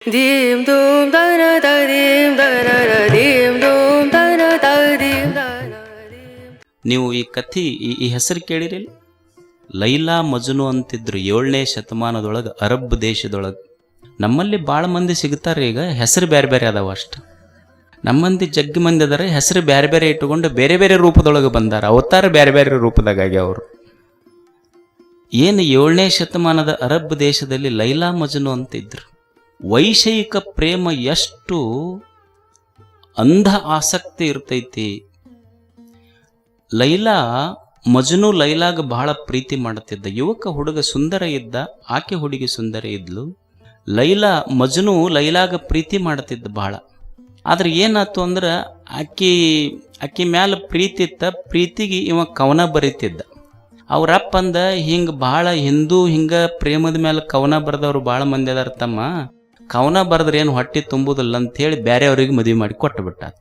Dim dum da na da dim da na na dim dum da na da dim da na dim. ನೀವು ಈ ಕಥೆ ಈ ಹೆಸರು ಕೇಳಿರಿ. ಲೈಲಾ ಮಜ್ನು ಅಂತಿದ್ರು 7ನೇ ಶತಮಾನದೊಳಗೆ ಅರಬ್ ದೇಶದೊಳಗೆ. ನಮ್ಮಲ್ಲಿ ಭಾಳ ಮಂದಿ ಸಿಗ್ತಾರೆ. ಈಗ ಹೆಸರು ಬೇರೆ ಬೇರೆ ಅದಾವ ಅಷ್ಟು. ನಮ್ಮಂದಿ ಜಗ್ಗಿ ಮಂದಿ ಅದಾರೆ, ಹೆಸರು ಬೇರೆ ಬೇರೆ ಇಟ್ಟುಕೊಂಡು ಬೇರೆ ಬೇರೆ ರೂಪದೊಳಗೆ ಬಂದಾರ. ಅವತಾರ ಬೇರೆ ಬೇರೆ ರೂಪದಾಗಾಗಿ ಅವರು. ಏನು 7ನೇ ಶತಮಾನದ ಅರಬ್ ದೇಶದಲ್ಲಿ ಲೈಲಾ ಮಜ್ನು ಅಂತಿದ್ರು. ವೈಷಯಿಕ ಪ್ರೇಮ ಎಷ್ಟು ಅಂಧ ಆಸಕ್ತಿ ಇರ್ತೈತಿ. ಲೈಲಾಗ ಬಹಳ ಪ್ರೀತಿ ಮಾಡುತ್ತಿದ್ದ. ಯುವಕ ಹುಡುಗ ಸುಂದರ ಇದ್ದ, ಆಕೆ ಹುಡುಗಿ ಸುಂದರ ಇದ್ಲು. ಲೈಲಾಗ ಪ್ರೀತಿ ಮಾಡುತ್ತಿದ್ದ ಬಹಳ. ಆದ್ರೆ ಏನಾಯ್ತು ಅಂದ್ರೆ ಆಕಿ ಮ್ಯಾಲ ಪ್ರೀತಿ ಇತ್ತ. ಪ್ರೀತಿಗೆ ಇವ ಕವನ ಬರೀತಿದ್ದ. ಅವ್ರಪ್ಪ ಅಂದ, ಹಿಂಗೆ ಭಾಳ ಹಿಂಗ ಪ್ರೇಮದ ಮೇಲೆ ಕವನ ಬರೆದವ್ರು ಭಾಳ ಮಂದಿ ಅದಾರ ತಮ್ಮ, ಕವನ ಬರೆದ್ರೆ ಏನು ಹೊಟ್ಟೆ ತುಂಬುದಿಲ್ಲ ಅಂಥೇಳಿ ಬೇರೆಯವ್ರಿಗೆ ಮದುವೆ ಮಾಡಿ ಕೊಟ್ಟು ಬಿಟ್ಟಾತ.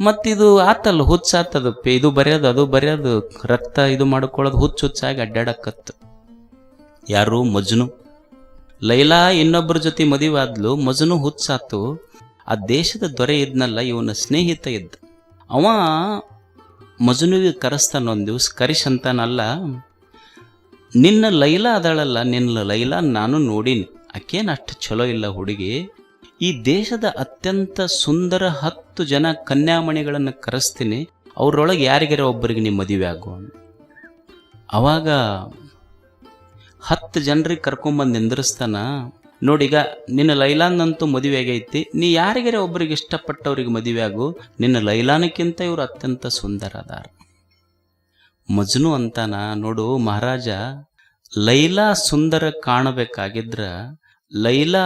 ಮತ್ತಿದು ಆತಲ್ಲ, ಹುಚ್ಚಾತದು. ಇದು ಬರೆಯೋದು ಅದು ಬರೆಯೋದು, ರಕ್ತ ಇದು ಮಾಡ್ಕೊಳ್ಳೋದು, ಹುಚ್ಚಾಗಿ ಅಡ್ಡಾಡಕತ್ತು. ಯಾರು? ಮಜ್ನು. ಲೈಲಾ ಇನ್ನೊಬ್ಬರ ಜೊತೆ ಮದುವೆ ಆದ್ಲು. ಮಜ್ನು ಹುಚ್ಚಾತು. ಆ ದೇಶದ ದೊರೆ ಇದ್ನಲ್ಲ, ಇವನ ಸ್ನೇಹಿತ ಇದ್ದ. ಅವ ಮಜ್ನುವಿಗೆ ಕರೆಸ್ತಾನ. ಒಂದು ದಿವಸ ಕರಿಸಂತಾನಲ್ಲ, ನಿನ್ನ ಲೈಲಾ ಅದಳಲ್ಲ, ನಿನ್ನ ಲೈಲಾ ನಾನು ನೋಡೀನಿ, ಆಕೇನು ಅಷ್ಟು ಚಲೋ ಇಲ್ಲ ಹುಡುಗಿ. ಈ ದೇಶದ ಅತ್ಯಂತ ಸುಂದರ 10 ಜನ ಕನ್ಯಾಮಣಿಗಳನ್ನು ಕರೆಸ್ತೀನಿ, ಅವ್ರೊಳಗೆ ಯಾರಿಗಾರ ಒಬ್ಬರಿಗೆ ನಿಮ್ಮ ಮದುವೆ ಆಗು. ಅವಾಗ 10 ಜನರಿಗೆ ಕರ್ಕೊಂಬಂದು ನಿಂದಿರಿಸ್ತಾನ. ನೋಡೀಗ ನಿನ್ನ ಲೈಲಾನಂತೂ ಮದುವೆ ಆಗೈತಿ, ನೀ ಯಾರಿಗಾರ ಒಬ್ಬರಿಗೆ ಇಷ್ಟಪಟ್ಟವ್ರಿಗೆ ಮದುವೆ ಆಗು, ನಿನ್ನ ಲೈಲಾನಕ್ಕಿಂತ ಇವರು ಅತ್ಯಂತ ಸುಂದರ ಅದಾರ. ಮಜ್ನು ಅಂತಾನ, ನೋಡು ಮಹಾರಾಜ, ಲೈಲಾ ಸುಂದರ ಕಾಣಬೇಕಾಗಿದ್ರ ಲೈಲಾ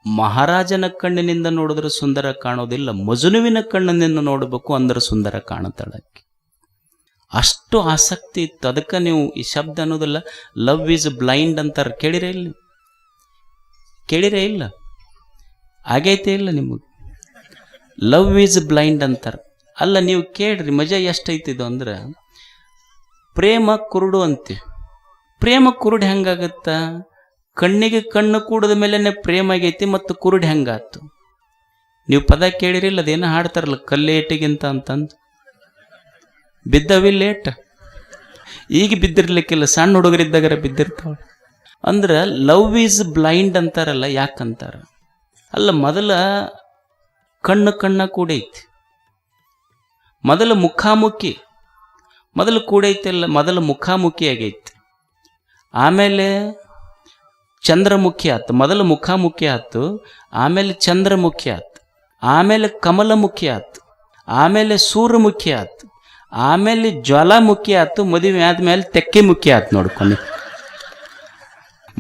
ಮಹಾರಾಜನ ಕಣ್ಣಿನಿಂದ ನೋಡಿದ್ರೆ ಸುಂದರ ಕಾಣೋದಿಲ್ಲ, ಮಜ್ನುವಿನ ಕಣ್ಣಿನಿಂದ ನೋಡಬೇಕು, ಅಂದ್ರೆ ಸುಂದರ ಕಾಣುತ್ತಾಳಕ್ಕೆ. ಅಷ್ಟು ಆಸಕ್ತಿ ಇತ್ತು. ಅದಕ್ಕೆ ನೀವು ಈ ಶಬ್ದ ಅನ್ನೋದಿಲ್ಲ, ಲವ್ ಈಸ್ ಬ್ಲೈಂಡ್ ಅಂತಾರೆ. ಕೇಳಿರೇ ಇಲ್ಲ? ಆಗೈತೆ ಇಲ್ಲ ನಿಮಗೆ? ಲವ್ ಈಸ್ ಬ್ಲೈಂಡ್ ಅಂತಾರೆ. ಅಲ್ಲ, ನೀವು ಕೇಳ್ರಿ, ಮಜಾ ಎಷ್ಟೈತಿದು ಅಂದ್ರೆ, ಪ್ರೇಮ ಕುರುಡು ಅಂತೀವಿ. ಪ್ರೇಮ ಕುರುಡು ಹೆಂಗಾಗತ್ತ? ಕಣ್ಣಿಗೆ ಕಣ್ಣು ಕೂಡದ ಮೇಲೆ ಪ್ರೇಮ ಆಗೈತಿ, ಮತ್ತು ಕುರುಡು ಹೆಂಗಾತು? ನೀವು ಪದ ಕೇಳಿರಿಲ್ಲ, ಅದೇನೋ ಹಾಡ್ತಾರಲ್ಲ, ಕಲ್ಲೇಟಿಗಿಂತ ಅಂತಂದು. ಬಿದ್ದವಿಲ್ಲೇಟ್? ಈಗ ಬಿದ್ದಿರ್ಲಿಕ್ಕಿಲ್ಲ, ಸಣ್ಣ ಹುಡುಗರಿದ್ದಾಗರ ಬಿದ್ದಿರ್ತಾವ. ಅಂದ್ರೆ ಲವ್ ಈಸ್ ಬ್ಲೈಂಡ್ ಅಂತಾರಲ್ಲ, ಯಾಕಂತಾರ? ಅಲ್ಲ, ಮೊದಲ ಕಣ್ಣ ಕೂಡೈತಿ, ಮೊದಲು ಮುಖಾಮುಖಿ, ಮೊದಲು ಕೂಡೈತಿಲ್ಲ, ಮೊದಲು ಮುಖಾಮುಖಿ ಆಗೈತಿ. ಆಮೇಲೆ ಚಂದ್ರಮುಖಿ ಆಯ್ತು. ಮೊದಲು ಮುಖಾಮುಖಿ ಆಯ್ತು, ಆಮೇಲೆ ಚಂದ್ರಮುಖಿ ಆಯ್ತು, ಆಮೇಲೆ ಕಮಲಮುಖಿ ಆಯ್ತು, ಆಮೇಲೆ ಸೂರ್ಯಮುಖಿ ಆಯ್ತು, ಆಮೇಲೆ ಜ್ವಾಲಾಮುಖಿ ಆಯ್ತು. ಮದುವೆ ಆದ್ಮೇಲೆ ತೆಕ್ಕೆ ಮುಖಿ ಆಯ್ತು. ನೋಡ್ಕೊಂಡು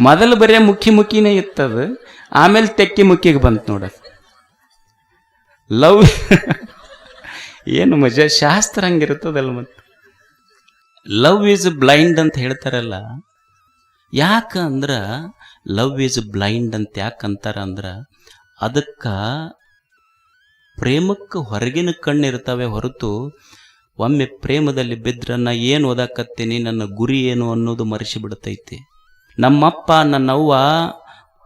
ಮೊದಲು ಬರೀ ಮುಖಿನೇ ಇತ್ತದು, ಆಮೇಲೆ ತೆಕ್ಕಿ ಮುಖಿಗೆ ಬಂತು ನೋಡ. ಲವ್ ಏನು ಮಜಾ, ಶಾಸ್ತ್ರ ಹಂಗಿರ್ತದಲ್ಲ. ಮತ್ತು ಲವ್ ಈಸ್ ಬ್ಲೈಂಡ್ ಅಂತ ಹೇಳ್ತಾರಲ್ಲ, ಯಾಕಂದ್ರೆ ಲವ್ ಈಸ್ ಬ್ಲೈಂಡ್ ಅಂತ ಯಾಕಂತಾರ ಅಂದ್ರೆ, ಅದಕ್ಕೆ ಪ್ರೇಮಕ್ಕೆ ಹೊರಗಿನ ಕಣ್ಣಿರ್ತವೆ ಹೊರತು, ಒಮ್ಮೆ ಪ್ರೇಮದಲ್ಲಿ ಬಿದ್ರೆ ನಾ ಏನು ಓದಾಕತ್ತೀನಿ, ನನ್ನ ಗುರಿ ಏನು ಅನ್ನೋದು ಮರೆಸಿಬಿಡ್ತೈತಿ. ನಮ್ಮಪ್ಪ ನನ್ನವ್ವ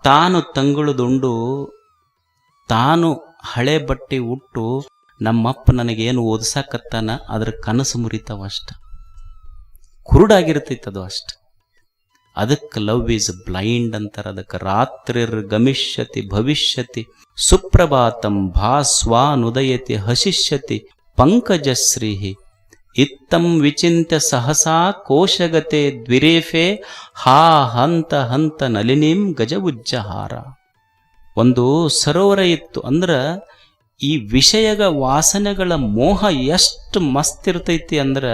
ತಾನು ತಂಗುಳುದುಂಡು, ತಾನು ಹಳೆ ಬಟ್ಟೆ ಉಟ್ಟು, ನಮ್ಮಪ್ಪ ನನಗೇನು ಓದಿಸಾಕತ್ತಾನ ಅದ್ರ ಕನಸು ಮುರಿತಾವ ಅಷ್ಟು. ಕುರುಡಾಗಿರ್ತೈತೆ ಅದು ಅಷ್ಟು. ಅದಕ್ಕೆ ಲವ್ ಈಸ್ ಬ್ಲೈಂಡ್ ಅಂತಾರೆ. ಅದಕ್ಕೆ ರಾತ್ರಿರ್ ಗಮಿಷ್ಯತಿ ಭವಿಷ್ಯತಿ ಸುಪ್ರಭಾತಂ ಭಾಸ್ವಾನುದಯತಿ ಹಸಿಷ್ಯತಿ ಪಂಕಜಶ್ರೀಹಿ ಇತ್ತಂ ವಿಚಿಂತ್ಯ ಸಹಸಾ ಕೋಶಗತೆ ದ್ವಿರೇಫೆ ಹಾ ಹಂತ ಹಂತ ನಲಿನೀಂ ಗಜವುಜ್ಜಹಾರ. ಒಂದು ಸರೋವರ ಇತ್ತು. ಅಂದ್ರೆ ಈ ವಿಷಯದ ವಾಸನೆಗಳ ಮೋಹ ಎಷ್ಟು ಮಸ್ತ್ ಇರ್ತೈತಿ ಅಂದ್ರೆ,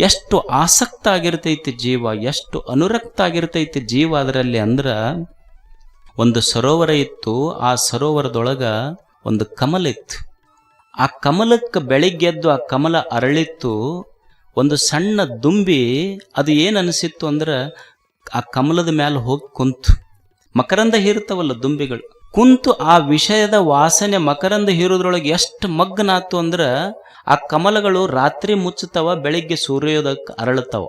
ಎಷ್ಟು ಆಸಕ್ತ ಆಗಿರ್ತೈತಿ ಜೀವ, ಎಷ್ಟು ಅನುರಕ್ತ ಆಗಿರ್ತೈತಿ ಜೀವ ಅದರಲ್ಲಿ. ಅಂದ್ರೆ ಒಂದು ಸರೋವರ ಇತ್ತು. ಆ ಸರೋವರದೊಳಗ ಒಂದು ಕಮಲ ಇತ್ತು. ಆ ಕಮಲಕ್ಕೆ ಬೆಳಿಗ್ಗೆದ್ದು ಆ ಕಮಲ ಅರಳಿತ್ತು. ಒಂದು ಸಣ್ಣ ದುಂಬಿ ಅದು ಏನು ಅನಿಸಿತ್ತು ಅಂದ್ರೆ, ಆ ಕಮಲದ ಮೇಲೆ ಹೋಗಿ ಕುಂತು, ಮಕರಂದ ಹೀರ್ತಾವಲ್ಲ ದುಂಬಿಗಳು, ಕುಂತು ಆ ವಿಷಯದ ವಾಸನೆ ಮಕರಂದ ಹೀರೋದ್ರೊಳಗೆ ಎಷ್ಟು ಮಗ್ನಾತು ಅಂದ್ರೆ, ಆ ಕಮಲಗಳು ರಾತ್ರಿ ಮುಚ್ಚುತ್ತವ, ಬೆಳಿಗ್ಗೆ ಸೂರ್ಯೋದಯಕ್ಕೆ ಅರಳುತ್ತವ.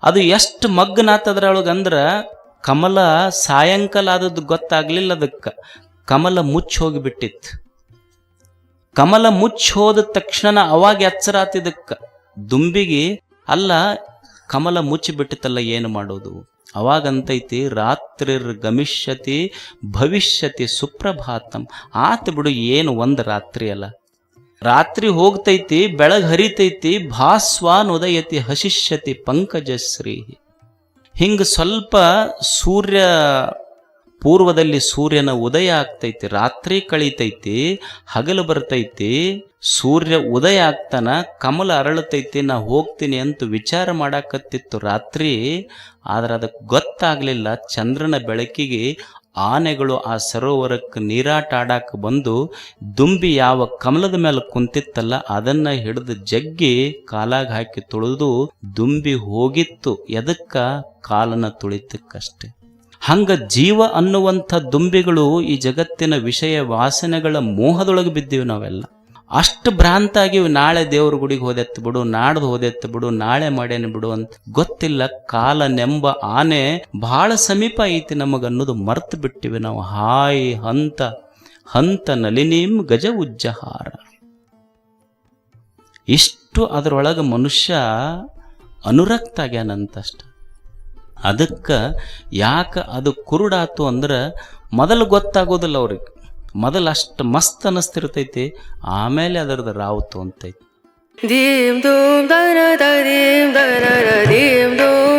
ಅದು ಎಷ್ಟು ಮಗ್ನಾತದ್ರೊಳಗಂದ್ರೆ, ಕಮಲ ಸಾಯಂಕಾಲ ಆದದ್ದು ಗೊತ್ತಾಗ್ಲಿಲ್ಲ ಅದಕ್ಕೆ. ಕಮಲ ಮುಚ್ಚಿ ಹೋಗಿಬಿಟ್ಟಿತ್ತು. ಕಮಲ ಮುಚ್ಚಿ ಹೋದ ತಕ್ಷಣ ಅವಾಗ ಎಚ್ಚರ ಆತಿದಕ್ಕ ದುಂಬಿಗೆ, ಅಲ್ಲ ಕಮಲ ಮುಚ್ಚಿ ಬಿಟ್ಟಿತ್ತಲ್ಲ ಏನು ಮಾಡೋದು. ಅವಾಗಂತೈತಿ ರಾತ್ರಿರ್ ಗಮಿಷ್ಯತಿ ಭವಿಷ್ಯತಿ ಸುಪ್ರಭಾತಂ. ಆತ ಬಿಡು, ಏನು ಒಂದು ರಾತ್ರಿ ಅಲ್ಲ, ರಾತ್ರಿ ಹೋಗ್ತೈತಿ ಬೆಳಗ್ ಹರಿತೈತಿ. ಭಾಸ್ವಾನ್ ಉದಯತಿ ಹಸಿಷ್ಯತಿ ಪಂಕಜಶ್ರೀ. ಹಿಂಗ ಸ್ವಲ್ಪ ಸೂರ್ಯ ಪೂರ್ವದಲ್ಲಿ ಸೂರ್ಯನ ಉದಯ ಆಗ್ತೈತಿ, ರಾತ್ರಿ ಕಳೀತೈತಿ, ಹಗಲು ಬರ್ತೈತಿ, ಸೂರ್ಯ ಉದಯ ಆಗ್ತಾನ, ಕಮಲ ಅರಳತೈತಿ, ನಾ ಹೋಗ್ತೀನಿ ಅಂತ ವಿಚಾರ ಮಾಡಾಕತ್ತಿತ್ತು ರಾತ್ರಿ. ಆದ್ರೆ ಅದಕ್ಕೆ ಗೊತ್ತಾಗ್ಲಿಲ್ಲ, ಚಂದ್ರನ ಬೆಳಕಿಗೆ ಆನೆಗಳು ಆ ಸರೋವರಕ್ಕೆ ನೀರಾಟ ಆಡಾಕ ಬಂದು ದುಂಬಿ ಯಾವ ಕಮಲದ ಮೇಲೆ ಕುಂತಿತ್ತಲ್ಲ ಅದನ್ನ ಹಿಡಿದು ಜಗ್ಗಿ ಕಾಲಾಗ ಹಾಕಿ ತುಳಿದು ದುಂಬಿ ಹೋಗಿತ್ತು. ಎದಕ್ಕ? ಕಾಲನ ತುಳಿತಕ್ಕಷ್ಟೆ. ಹಂಗ ಜೀವ ಅನ್ನುವಂಥ ದುಂಬಿಗಳು ಈ ಜಗತ್ತಿನ ವಿಷಯ ವಾಸನೆಗಳ ಮೋಹದೊಳಗೆ ಬಿದ್ದೀವಿ ನಾವೆಲ್ಲ. ಅಷ್ಟು ಭ್ರಾಂತಾಗಿವಿ. ನಾಳೆ ದೇವ್ರ ಗುಡಿಗೆ ಹೋದೆತ್ತು ಬಿಡು, ನಾಡ್ದು ಹೋದೆತ್ತು ಬಿಡು, ನಾಳೆ ಮಾಡೇನು ಬಿಡು ಅಂತ ಗೊತ್ತಿಲ್ಲ. ಕಾಲ ನೆಂಬ ಆನೆ ಬಹಳ ಸಮೀಪ ಐತಿ ನಮಗನ್ನೋದು ಮರ್ತು ಬಿಟ್ಟಿವಿ ನಾವು. ಹಾಯ್ ಹಂತ ಹಂತ ನಲಿನೀಂ ಗಜ ಉಜ್ಜಹಾರ. ಇಷ್ಟು ಅದರೊಳಗೆ ಮನುಷ್ಯ ಅನುರಕ್ತ ಆಗ್ಯಾನಂತಷ್ಟ. ಅದಕ್ಕೆ ಯಾಕೆ ಅದು ಕುರುಡಾತು ಅಂದ್ರೆ ಮೊದಲು ಗೊತ್ತಾಗೋದಿಲ್ಲ ಅವ್ರಿಗೆ. ಮೊದಲು ಅಷ್ಟು ಮಸ್ತ್ ಅನ್ನಿಸ್ತಿರ್ತೈತಿ, ಆಮೇಲೆ ಅದರದ್ದು ರಾವುತು ಅಂತೈತಿ. ದೀಂ ದೂಂ ದನ ದೀಂ ದನ ದೀಂ ದೂಂ